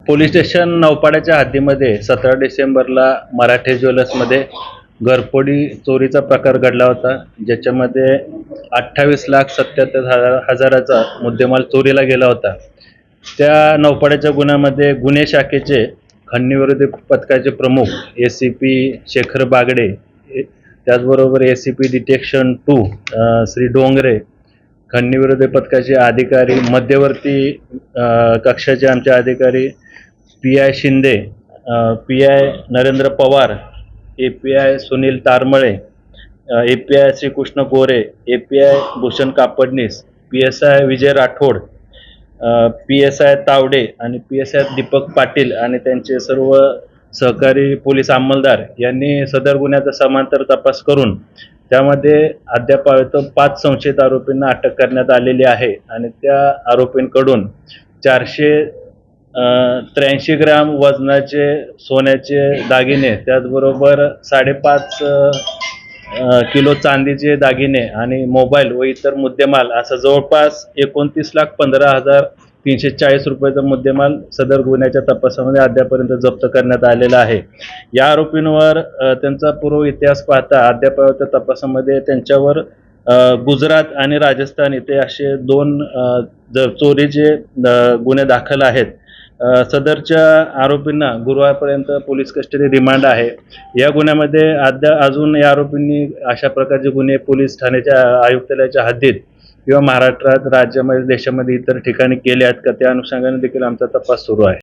Police station नौपाड्याच्या हद्दीमध्ये 17 डिसेंबरला मराठे ज्वेलर्समध्ये घरफोडी चोरीचा प्रकार घडला होता, ज्याच्यामध्ये 28,77,000चा मुद्देमाल चोरीला गेला होता. त्या नौपाड्याच्या गुन्ह्यामध्ये गुन्हे शाखेचे खंडणीविरोधी पथकाचे प्रमुख ACP शेखर बागडे, त्याचबरोबर ACP डिटेक्शन 2 श्री डोंगरे, खंडणीविरोधी पथकाचे अधिकारी, मध्यवर्ती कक्षाचे आमचे अधिकारी PI Shinde, PI Narendra Pawar, API Sunil Taramale, API Shrikrishna गोरे, API Bhushan Kapadnis, PSI Vijay Rathod, PSI Tawde आणि PSI दीपक पाटील आणि त्यांचे सर्व सहकारी पोलीस अंमलदार यांनी सदर गुन्ह्याचा समांतर तपास करून त्यामध्ये अद्याप 5 संशयित आरोपींना अटक करण्यात आलेली आहे आणि त्या आरोपींकडून 483 ग्रॅम वजनाचे सोन्याचे दागिने, त्याचबरोबर 5.5 किलो चांदीचे दागिने आणि मोबाईल व इतर मुद्देमाल असा जवळपास 29,15,340 रुपयाचा मुद्देमाल सदर गुन्ह्याच्या तपासामध्ये अद्यापर्यंत जप्त करण्यात आलेला आहे. या आरोपींवर त्यांचा पूर्व इतिहास पाहता अद्याप तपासामध्ये त्यांच्यावर गुजरात आणि राजस्थान इथे असे 2 चोरीचे गुन्हे दाखल आहेत. सदरच्या आरोपींना गुरुवारपर्यंत पोलीस कस्टडी रिमांड आहे. या गुन्ह्यामध्ये अजून या आरोपींनी अशा प्रकारचे गुन्हे पोलीस ठाण्याच्या आयुक्तालयाच्या हद्दीत किंवा महाराष्ट्रात, राज्यामध्ये, देशामध्ये इतर ठिकाणी केले आहेत का, त्या अनुषंगाने देखील आमचा तपास सुरू आहे.